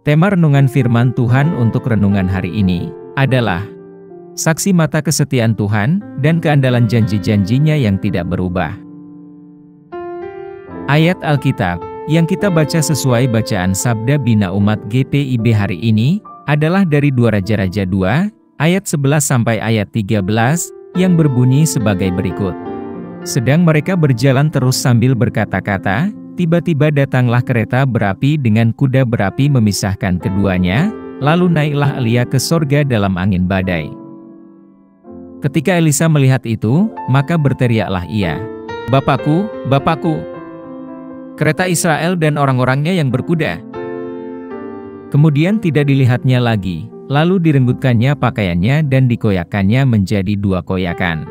Tema renungan firman Tuhan untuk renungan hari ini adalah saksi mata kesetiaan Tuhan dan keandalan janji-janjinya yang tidak berubah. Ayat Alkitab yang kita baca sesuai bacaan Sabda Bina Umat GPIB hari ini adalah dari 2 Raja-Raja 2 ayat 11 sampai ayat 13 yang berbunyi sebagai berikut. Sedang mereka berjalan terus sambil berkata-kata, tiba-tiba datanglah kereta berapi dengan kuda berapi memisahkan keduanya, lalu naiklah Elia ke sorga dalam angin badai. Ketika Elisa melihat itu, maka berteriaklah ia, "Bapakku, Bapakku! Kereta Israel dan orang-orangnya yang berkuda!" Kemudian tidak dilihatnya lagi, lalu direnggutkannya pakaiannya dan dikoyakannya menjadi 2 koyakan.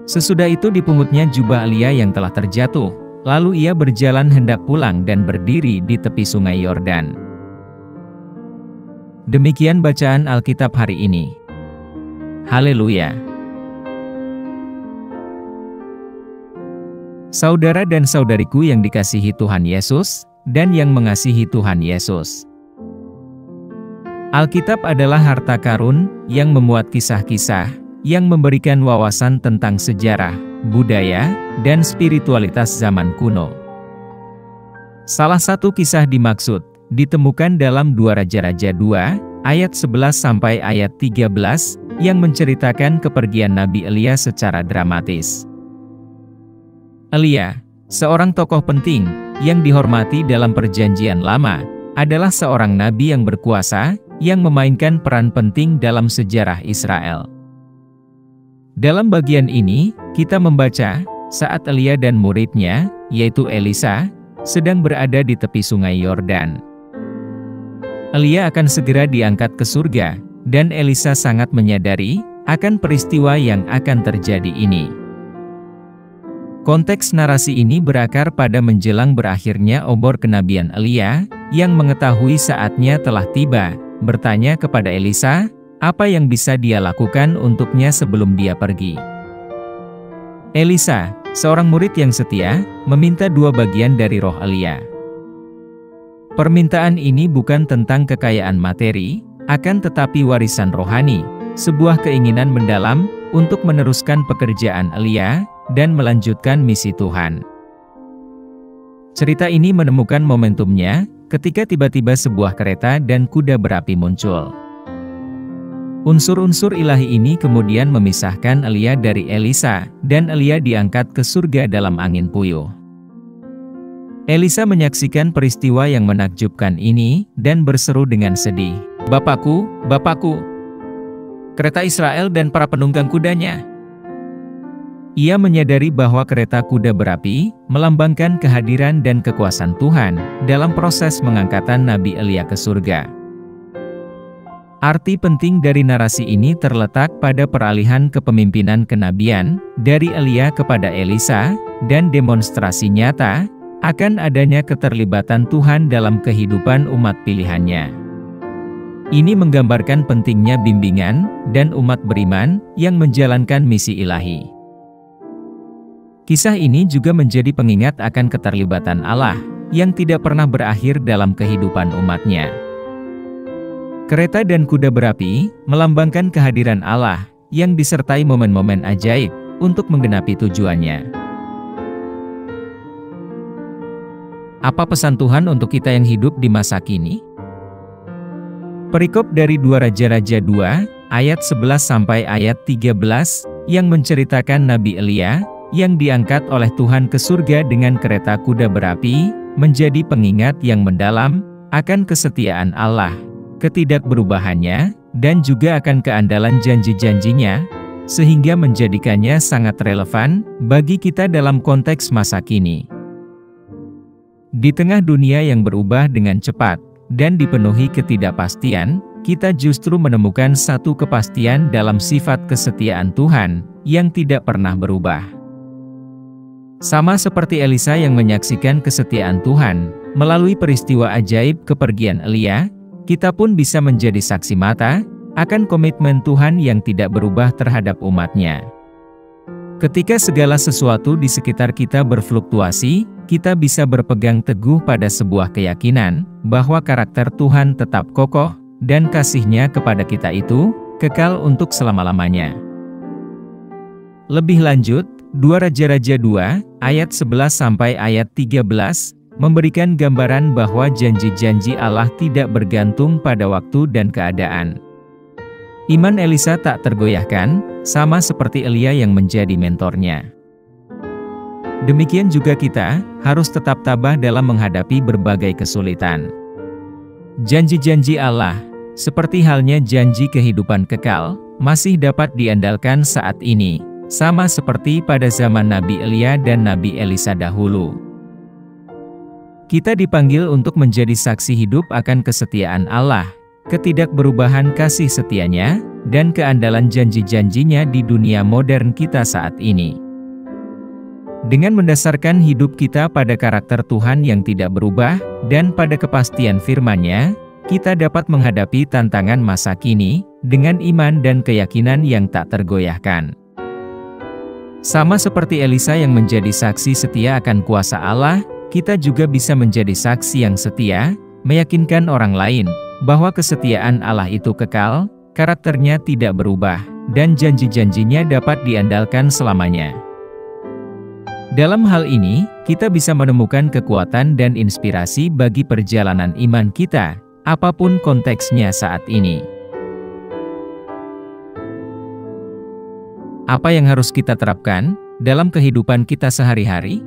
Sesudah itu dipungutnya jubah Elia yang telah terjatuh, lalu ia berjalan hendak pulang dan berdiri di tepi sungai Yordan. Demikian bacaan Alkitab hari ini. Haleluya! Saudara dan saudariku yang dikasihi Tuhan Yesus, dan yang mengasihi Tuhan Yesus. Alkitab adalah harta karun yang memuat kisah-kisah, yang memberikan wawasan tentang sejarah, budaya, dan spiritualitas zaman kuno. Salah satu kisah dimaksud, ditemukan dalam 2 Raja-Raja 2, ayat 11 sampai ayat 13, yang menceritakan kepergian Nabi Elia secara dramatis. Elia, seorang tokoh penting, yang dihormati dalam Perjanjian Lama, adalah seorang nabi yang berkuasa, yang memainkan peran penting dalam sejarah Israel. Dalam bagian ini, kita membaca, saat Elia dan muridnya, yaitu Elisa, sedang berada di tepi sungai Yordan. Elia akan segera diangkat ke surga, dan Elisa sangat menyadari akan peristiwa yang akan terjadi ini. Konteks narasi ini berakar pada menjelang berakhirnya obor kenabian Elia, yang mengetahui saatnya telah tiba, bertanya kepada Elisa, apa yang bisa dia lakukan untuknya sebelum dia pergi. Elisa, seorang murid yang setia, meminta 2 bagian dari roh Elia. Permintaan ini bukan tentang kekayaan materi, akan tetapi warisan rohani, sebuah keinginan mendalam untuk meneruskan pekerjaan Elia dan melanjutkan misi Tuhan. Cerita ini menemukan momentumnya ketika tiba-tiba sebuah kereta dan kuda berapi muncul. Unsur-unsur ilahi ini kemudian memisahkan Elia dari Elisa, dan Elia diangkat ke surga dalam angin puyuh. Elisa menyaksikan peristiwa yang menakjubkan ini, dan berseru dengan sedih, "Bapakku, Bapakku! Kereta Israel dan para penunggang kudanya!" Ia menyadari bahwa kereta kuda berapi, melambangkan kehadiran dan kekuasaan Tuhan, dalam proses mengangkatan Nabi Elia ke surga. Arti penting dari narasi ini terletak pada peralihan kepemimpinan kenabian dari Elia kepada Elisa, dan demonstrasi nyata akan adanya keterlibatan Tuhan dalam kehidupan umat pilihannya. Ini menggambarkan pentingnya bimbingan dan umat beriman yang menjalankan misi ilahi. Kisah ini juga menjadi pengingat akan keterlibatan Allah yang tidak pernah berakhir dalam kehidupan umatnya. Kereta dan kuda berapi melambangkan kehadiran Allah yang disertai momen-momen ajaib untuk menggenapi tujuannya. Apa pesan Tuhan untuk kita yang hidup di masa kini? Perikop dari 2 Raja-Raja 2 ayat 11 sampai ayat 13 yang menceritakan Nabi Elia yang diangkat oleh Tuhan ke surga dengan kereta kuda berapi menjadi pengingat yang mendalam akan kesetiaan Allah, ketidakberubahannya, dan juga akan keandalan janji-janjinya, sehingga menjadikannya sangat relevan bagi kita dalam konteks masa kini. Di tengah dunia yang berubah dengan cepat dan dipenuhi ketidakpastian, kita justru menemukan satu kepastian dalam sifat kesetiaan Tuhan yang tidak pernah berubah. Sama seperti Elisa yang menyaksikan kesetiaan Tuhan melalui peristiwa ajaib kepergian Elia, kita pun bisa menjadi saksi mata akan komitmen Tuhan yang tidak berubah terhadap umatnya. Ketika segala sesuatu di sekitar kita berfluktuasi, kita bisa berpegang teguh pada sebuah keyakinan bahwa karakter Tuhan tetap kokoh, dan kasih-Nya kepada kita itu kekal untuk selama-lamanya. Lebih lanjut, 2 Raja-Raja 2, ayat 11 sampai ayat 13, memberikan gambaran bahwa janji-janji Allah tidak bergantung pada waktu dan keadaan. Iman Elisa tak tergoyahkan, sama seperti Elia yang menjadi mentornya. Demikian juga kita, harus tetap tabah dalam menghadapi berbagai kesulitan. Janji-janji Allah, seperti halnya janji kehidupan kekal, masih dapat diandalkan saat ini, sama seperti pada zaman Nabi Elia dan Nabi Elisa dahulu. Kita dipanggil untuk menjadi saksi hidup akan kesetiaan Allah, ketidakberubahan kasih setia-Nya, dan keandalan janji-janji-Nya di dunia modern kita saat ini. Dengan mendasarkan hidup kita pada karakter Tuhan yang tidak berubah, dan pada kepastian firman-Nya, kita dapat menghadapi tantangan masa kini, dengan iman dan keyakinan yang tak tergoyahkan. Sama seperti Elisa yang menjadi saksi setia akan kuasa Allah, kita juga bisa menjadi saksi yang setia, meyakinkan orang lain, bahwa kesetiaan Allah itu kekal, karakter-Nya tidak berubah, dan janji-janji-Nya dapat diandalkan selamanya. Dalam hal ini, kita bisa menemukan kekuatan dan inspirasi bagi perjalanan iman kita, apapun konteksnya saat ini. Apa yang harus kita terapkan dalam kehidupan kita sehari-hari?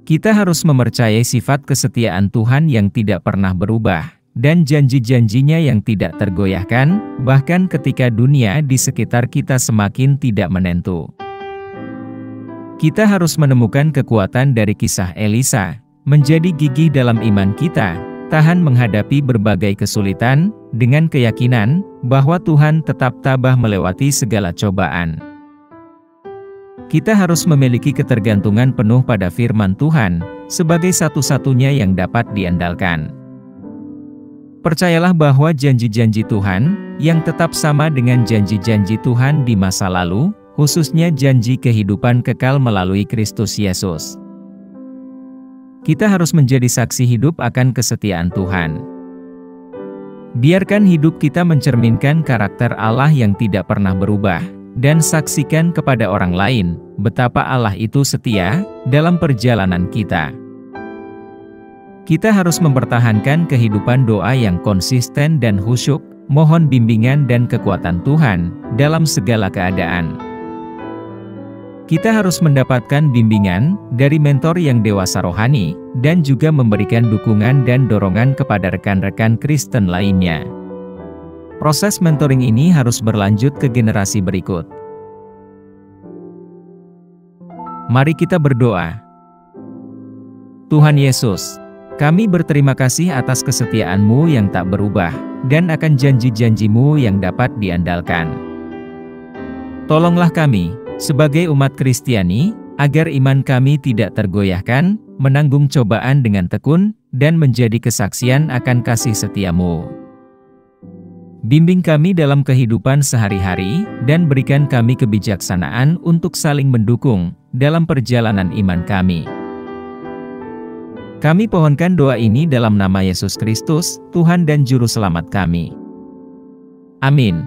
Kita harus mempercayai sifat kesetiaan Tuhan yang tidak pernah berubah, dan janji-janji-Nya yang tidak tergoyahkan, bahkan ketika dunia di sekitar kita semakin tidak menentu. Kita harus menemukan kekuatan dari kisah Elisa, menjadi gigih dalam iman kita, tahan menghadapi berbagai kesulitan, dengan keyakinan bahwa Tuhan tetap tabah melewati segala cobaan. Kita harus memiliki ketergantungan penuh pada firman Tuhan, sebagai satu-satunya yang dapat diandalkan. Percayalah bahwa janji-janji Tuhan, yang tetap sama dengan janji-janji Tuhan di masa lalu, khususnya janji kehidupan kekal melalui Kristus Yesus. Kita harus menjadi saksi hidup akan kesetiaan Tuhan. Biarkan hidup kita mencerminkan karakter Allah yang tidak pernah berubah, dan saksikan kepada orang lain betapa Allah itu setia dalam perjalanan kita. Kita harus mempertahankan kehidupan doa yang konsisten dan khusyuk, mohon bimbingan dan kekuatan Tuhan dalam segala keadaan. Kita harus mendapatkan bimbingan dari mentor yang dewasa rohani, dan juga memberikan dukungan dan dorongan kepada rekan-rekan Kristen lainnya. Proses mentoring ini harus berlanjut ke generasi berikut. Mari kita berdoa. Tuhan Yesus, kami berterima kasih atas kesetiaan-Mu yang tak berubah, dan akan janji-janji-Mu yang dapat diandalkan. Tolonglah kami, sebagai umat Kristiani, agar iman kami tidak tergoyahkan, menanggung cobaan dengan tekun, dan menjadi kesaksian akan kasih setia-Mu. Bimbing kami dalam kehidupan sehari-hari, dan berikan kami kebijaksanaan untuk saling mendukung dalam perjalanan iman kami. Kami pohonkan doa ini dalam nama Yesus Kristus, Tuhan dan Juru Selamat kami. Amin.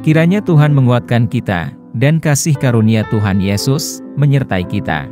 Kiranya Tuhan menguatkan kita, dan kasih karunia Tuhan Yesus menyertai kita.